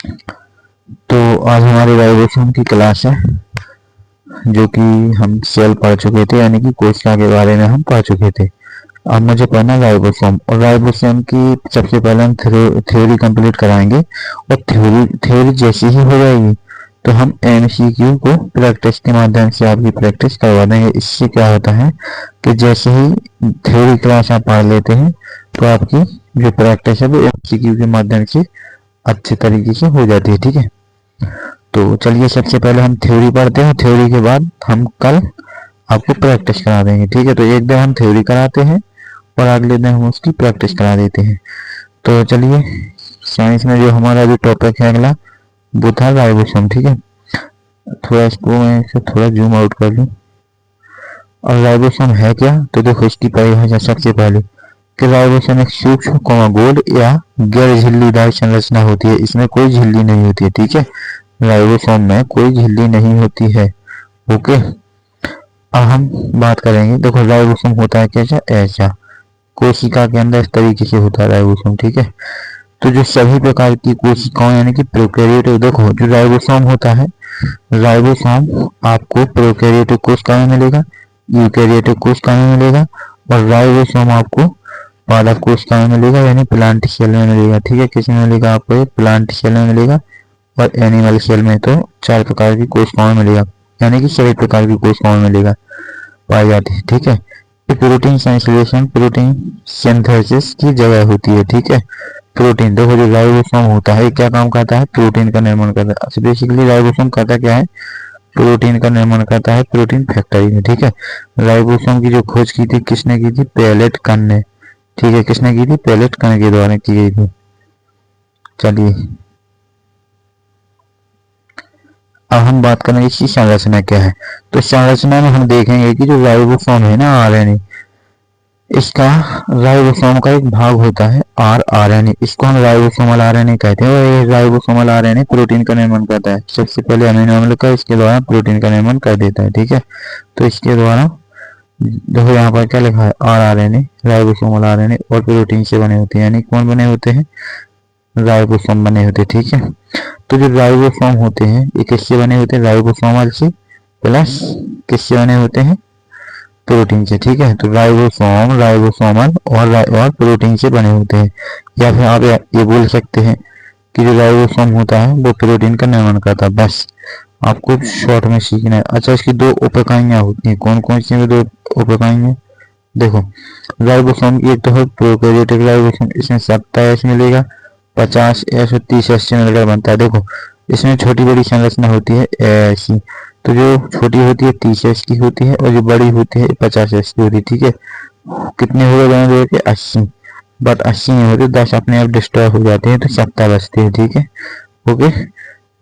तो आज हमारी राइबोसोम की क्लास है, जो कि हम सेल पढ़ चुके थे, यानी कि कोशिका के बारे में हम पढ़ चुके थे। अब मुझे पढ़ना राइबोसोम, और राइबोसोम की सबसे पहले हम थ्योरी कंप्लीट कराएंगे, और थ्योरी थ्योरी जैसी ही हो जाएगी तो हम एमसीक्यू को प्रैक्टिस के माध्यम से आपकी प्रैक्टिस करवा देंगे। इससे क्या होता है कि जैसे ही थ्योरी क्लास आप पढ़ लेते हैं तो आपकी जो प्रैक्टिस है वो एमसीक्यू के माध्यम से अच्छे तरीके से हो जाती है। ठीक है, तो चलिए सबसे पहले हम थ्योरी पढ़ते हैं, थ्योरी के बाद हम कल आपको प्रैक्टिस करा देंगे। ठीक है, तो एक दिन हम थ्योरी कराते हैं और अगले दिन हम उसकी प्रैक्टिस करा देते हैं। तो चलिए, साइंस में जो हमारा जो टॉपिक है अगला, वो था राइबोसोम। ठीक है, थोड़ा इसको मैं इसे थोड़ा जूम आउट कर लूँ। और राइबोसोम है क्या, तो देखो इसकी परिभाषा सबसे पहले कि राइबोसोम एक सूक्ष्म गोल या गैर झिल्लीदार संरचना होती है। इसमें कोई झिल्ली नहीं होती है। ठीक है, राइबोसोम में कोई झिल्ली नहीं होती है। ओके, अब हम बात करेंगे। देखो राइबोसोम होता है कैसा, ऐसा कोशिका के अंदर इस तरीके से होता है राइबोसोम। ठीक है, तो जो सभी प्रकार की कोशिकाओं यानी कि प्रोकैरियोटिक, देखो जो राइबोसोम होता है, राइबोसोम आपको प्रोकैरियोटिक कोशिका में मिलेगा, यूकैरियोटिक कोशिका में मिलेगा, और राइबोसोम आपको पादप कोशिका में मिलेगा यानी प्लांट सेल में मिलेगा। ठीक है, किस में मिलेगा आपको, ये प्लांट सेल में मिलेगा, और एनिमल सेल में तो 4 प्रकार की कोशिकाओं में मिलेगा, यानी कि सभी प्रकार की कोशिकाओं में मिलेगा, पाई जाती है। ठीक है, ये प्रोटीन संश्लेषण, प्रोटीन सिंथेसिस की जगह होती है। ठीक है, प्रोटीन, देखो जो राइबोसोम होता है क्या काम करता है, प्रोटीन का निर्माण करता है। बेसिकली राइबोसोम करता क्या है, प्रोटीन का निर्माण करता है प्रोटीन फैक्टरी में। ठीक है, राइबोसोम की जो खोज की थी किसने की थी, पेलेट कन ने। ठीक है, किसने की थी, पेलेट कन के द्वारा की गई थी। चलिए अब हम बात करेंगे इसकी संरचना क्या है। तो संरचना में हम देखेंगे कि जो राइबोसोम है ना, आरएनए, इसका राइबोसोम का एक भाग होता है आरएनए, इसको हम राइबोसोमल आरएनए कहते हैं। और ये राइबोसोमल आरएनए प्रोटीन का निर्माण करता है। सबसे पहले अमीनो अम्ल का इसके द्वारा प्रोटीन का निर्माण कर देता है। ठीक है, तो इसके द्वारा देखो यहाँ पर क्या लिखा है, आरएनए, राइबोसोमल आरएनए, और प्रोटीन से बने होते हैं, यानी कौन बने होते हैं, राइबोसोम बने होते हैं। ठीक है, तो जो राइबोसोम होते हैं ये किससे बने होते हैं, राइबोसोमल से प्लस किससे बने होते हैं, प्रोटीन से। ठीक है, तो राइबोसोम, राइबोसोमल और प्रोटीन से बने होते हैं। या फिर आप ये बोल सकते हैं कि जो राइबोसोम होता है वो प्रोटीन का निर्माण करता है। बस आपको शॉर्ट में सीखना है। अच्छा, इसकी 2 उपइकाइयां होती हैं, कौन कौन सी 2 उपइकाइयां, देखो राइबोसोम की एक तो है प्रोकैरियोटिक राइबोसोम, इसमें 27 मिलेगा, 50S और 30S से मिलकर बनता है। देखो इसमें छोटी बड़ी संरचना होती है ऐसी, तो जो छोटी होती है 30S की होती है, और जो बड़ी होती है 50S की होती है। ठीक है, कितने हो गए दोनों जोड़ के, 80, बट 80 नहीं होते, 10 अपने आप डिस्ट्रॉय हो जाते हैं, तो 70 बचते हैं। ठीक है, ओके,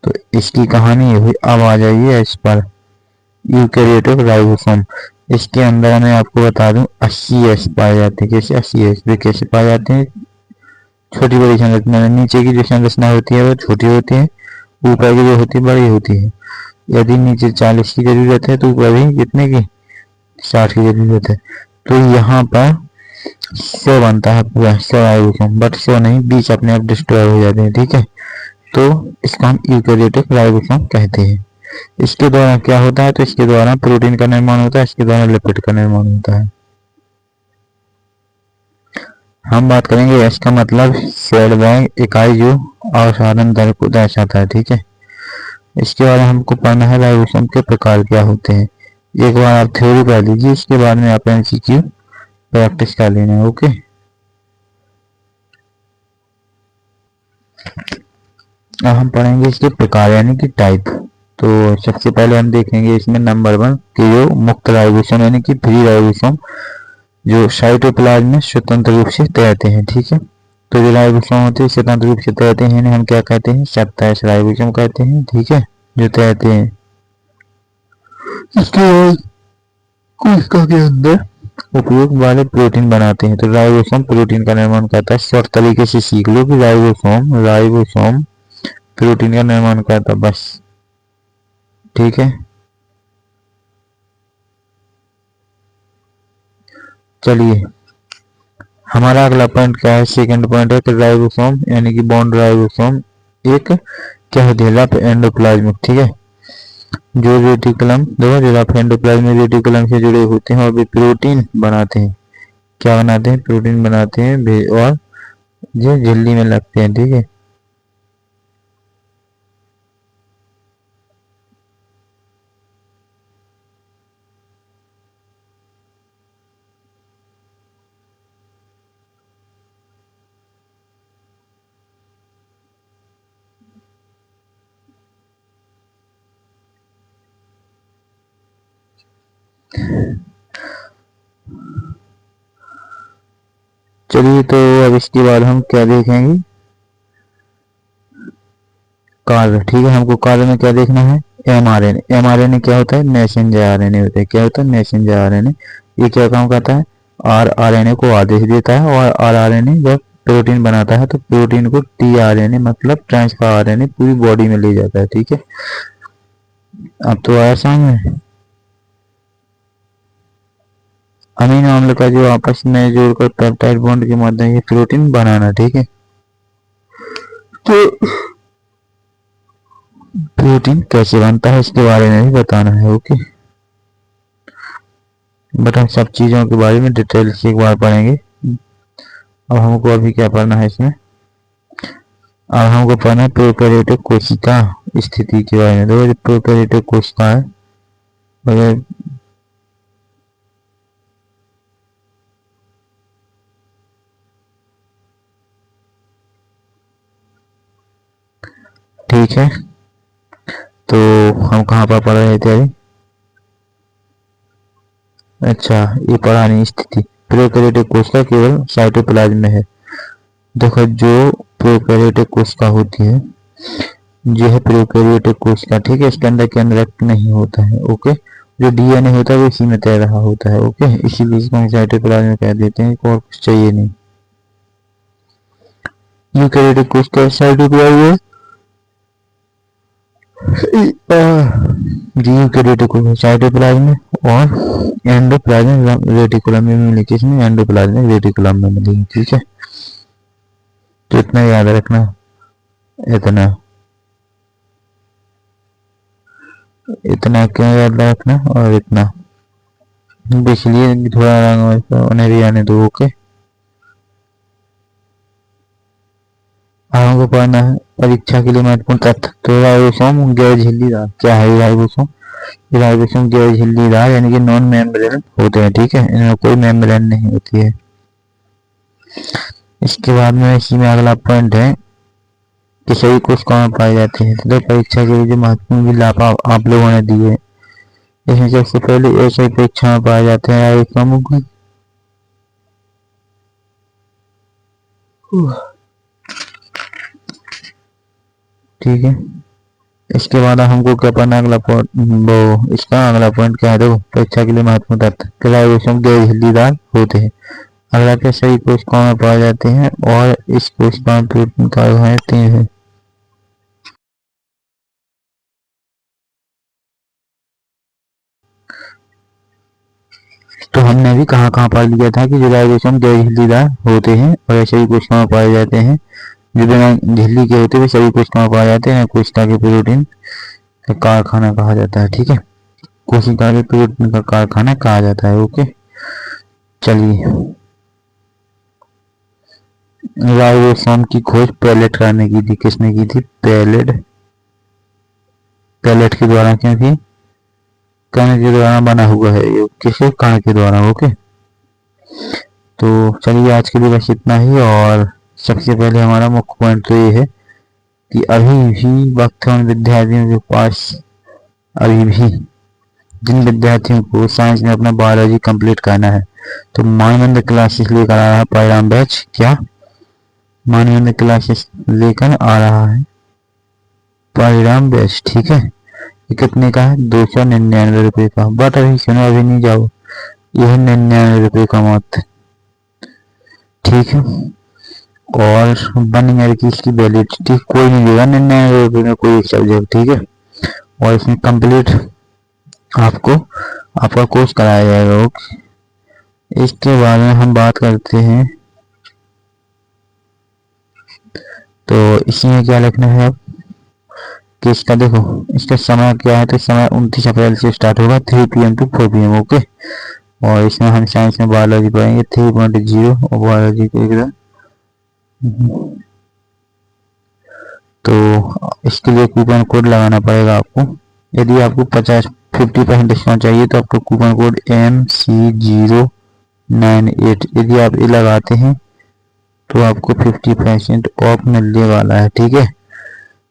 तो इसकी कहानी ये हुई। अब आ जाइए इस पर, यूकैरियोटिक राइबोसोम, इसके अंदर मैं आपको बता दूं 80S पाए जाते हैं। कैसे 80S वे कैसे पाए जाते हैं, छोटी बड़ी संरचना में नीचे की जो संरचना होती है वो छोटी होती है, ऊपर की जो होती है बड़ी होती है। यदि नीचे 40 की जरूरत है तो ऊपर भी कितने की, 60 की जरूरत है। तो यहाँ पर 100 बनता है, पूरा 100 राइबोसोम, बट 100 नहीं, 20 अपने आप डिस्ट्रॉय हो जाते हैं। ठीक है, तो इसका हम यूकैरियोटिक राइबोसोम कहते हैं। इसके द्वारा क्या होता है, तो इसके द्वारा प्रोटीन का निर्माण होता है, इसके द्वारा लिपिड का निर्माण होता है। हम बात करेंगे इसका मतलब सेल बैग इकाई जो अवसादन दर को दर्शाता है। ठीक है, इसके बाद हमको पढ़ना है राइबोसोम के प्रकार क्या होते हैं। एक बार आप थ्योरी पढ़ लीजिए, इसके बाद में आप एमसीक्यू प्रैक्टिस कर लेना है। ओके, अब हम पढ़ेंगे इसके प्रकार यानी कि टाइप। तो सबसे पहले हम देखेंगे इसमें नंबर 1 कि जो मुक्त राइबोसोम यानी कि फ्री राइबोसोम, जो साइटोप्लाज्म में स्वतंत्र रूप से तैरते हैं। ठीक है, तो जो राइबोसोम होते हैं स्वतंत्र रूप से तैरते हैं, इन्हें हम क्या कहते हैं, 27 राइबोसोम कहते हैं। ठीक है, जो तैरते हैं। इसके बाद कोशिका के अंदर उपयोग वाले प्रोटीन बनाते हैं। तो राइबोसोम प्रोटीन का निर्माण करता है। शॉर्ट तरीके से सीख लो कि राइबोसोम राइबोसोम प्रोटीन का निर्माण करता है, बस। ठीक है, चलिए हमारा अगला पॉइंट क्या है, सेकंड पॉइंट है कि राइबोसोम यानी कि बॉन्ड राइबोसोम एक क्या होती है, रफ एंडोप्लाज्मिक, ठीक है। जो रेटिकुलम, देखो जो रफ एंडोप्लाज्मिक रेटिकुलम से जुड़े होते हैं और भी प्रोटीन बनाते हैं। क्या बनाते हैं, प्रोटीन बनाते हैं और जो झिल्ली में लगते हैं, ठीक है। चलिए तो अब इसके बाद हम क्या देखेंगे, कार्य, ठीक है। हमको कार्य में क्या देखना है, एमआरएनए। एमआरएनए क्या होता है, मैसेंजर आरएनए होता है। क्या होता है, मैसेंजर आरएनए। ये क्या काम करता है, आरआरएनए को आदेश देता है और आरआरएनए जब प्रोटीन बनाता है तो प्रोटीन को टीआरएनए मतलब ट्रांसफर आरएनए पूरी बॉडी में ले जाता है, ठीक है। अब तो आया समझ। अमीनो अम्ल का जो आपस में जोड़कर पेप्टाइड बॉन्ड के माध्यम से प्रोटीन बनाना, ठीक है। तो प्रोटीन कैसे बनता है इसके बारे में भी बताना है, ओके। बट हम सब चीजों के बारे में डिटेल से एक बार पढ़ेंगे। अब हमको अभी क्या पढ़ना है इसमें, अब हमको पढ़ना है प्रोकैरियोटिक कोशिका स्थिति के बारे में। देखो जो प्रोकैरियोटिक कोशिका है, ठीक है। तो हम कहाँ पर पढ़ रहे थे अभी, अच्छा ये पढ़ानी स्थिति। प्रोकैरियोटिक कोशिका केवल साइटोप्लाज्म में है। देखो जो प्रोकैरियोटिक कोशिका होती है, जो है प्रोकैरियोटिक कोशिका, ठीक है, इसके अंदर रक्त नहीं होता है, ओके। जो डीएनए होता है वो इसी में तैर रहा होता है, ओके। इसीलिए इसको हम साइटोप्लाज्म कह देते हैं, और कुछ चाहिए नहीं। यूकैरियोटिक कोशिका साइटोप्लाज्म, यूकैरियोटिक कोशिका साइटोप्लाज्म और एंडोप्लाज्मिक रेटिकुलम में मिली, किसमें, एंडोप्लाज्मिक रेटिकुलम में मिली, ठीक है। तो इतना याद रखना, इतना इतना क्या याद रखना, और इतना इसलिए थोड़ा रंग उन्हें भी आने दो, ओके। हमको पढ़ना है परीक्षा के लिए महत्वपूर्ण तथ्य। तो राइबोसोम गैर झिल्लीदार, क्या है राइबोसोम, राइबोसोम गैर झिल्लीदार यानी कि नॉन मेम्ब्रेन होते हैं, ठीक है। इनमें कोई मेम्ब्रेन नहीं होती है। इसके बाद में इसी में अगला पॉइंट है कि सभी कोशिकाओं में पाए जाते हैं। तो परीक्षा के लिए जो महत्वपूर्ण लाभ आप लोगों ने दिए, इसमें सबसे पहले ऐसे परीक्षा में पाए जाते हैं राइबोसोम, ठीक है। इसके बाद हमको क्या पढ़ना, अगला पॉइंट, वो इसका अगला पॉइंट क्या है, देखो परीक्षा के लिए महत्वपूर्ण तथ्य, राइबोसोम गैर झिल्लीदार होते हैं। अगला क्या, सही कोशिकाओं में पाए जाते हैं और इस कोशिका में प्रोटीन कार्बोहाइड्रेट है। तो हमने भी कहाँ कहाँ पढ़ लिया था कि जो राइबोसोम गैर झिल्लीदार होते हैं और ऐसे ही कोशिकाओं में पाए जाते हैं। जो बिना झिल्ली के होते हुए सभी कोशिकाओं में पाए जाते हैं। कोशिका के प्रोटीन का कारखाना कहा जाता है, ठीक है। कोशिका के प्रोटीन का कारखाना कहा जाता है, ओके। चलिए, राइबोसोम की खोज पैलेट करने की थी, किसने की थी, पैलेट, पैलेट के द्वारा, क्योंकि कण के द्वारा बना हुआ है ये, किसी कण के द्वारा, ओके। तो चलिए आज के लिए बस इतना ही। और सबसे पहले हमारा मुख्य पॉइंट तो ये है कि अभी भी वक्त है उन विद्यार्थियों के पास, अभी भी जिन विद्यार्थियों को साइंस में अपना बायोलॉजी कंप्लीट करना है, तो मानवंदन क्लासेस लेकर आ रहा है परिणाम बैच। क्या, मानवंदन क्लासेस लेकर आ रहा है परिणाम बैच, ठीक है। ये कितने का है, 299 रुपये का। बट अभी सुनो, अभी नहीं जाओ, यह 99 रुपये का मात्र, ठीक है। और 1 ईयर की इसकी वैलिडिटी, कोई नहीं देगा 99 रुपये में कोई एक सब्जेक्ट, ठीक है। और इसमें कंप्लीट आपको आपका कोर्स कराया जाएगा, ओके। इसके बारे में हम बात करते हैं तो इसमें क्या लिखना है अब कि इसका देखो इसका समय क्या है, तो समय 29 अप्रैल से स्टार्ट होगा 3 PM टू 4 PM। ओके, और इसमें हम साइंस में बायोलॉजी पढ़ेंगे 3.0 और बायोलॉजी को एकदम। तो इसके लिए कूपन कोड लगाना पड़ेगा आपको। यदि आपको 50% डिस्काउंट चाहिए तो आपको कूपन कोड MC098 यदि आप ये लगाते हैं तो आपको 50% ऑफ मिलने वाला है। ठीक है,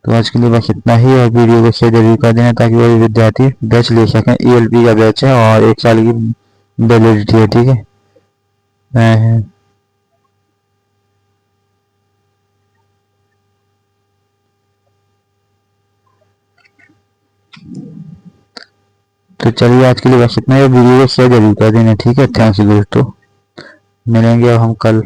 तो आज के लिए बस इतना ही, और वीडियो को शेयर जरूर कर देना ताकि वो विद्यार्थी बैच ले सकें। ELP का बैच है और 1 साल की वैलिडिटी है। ठीक है, तो चलिए आज के लिए बस इतना ही, वीडियो को शेयर जरूर कर देना। ठीक है, थैंक्स दोस्तों, मिलेंगे अब हम कल।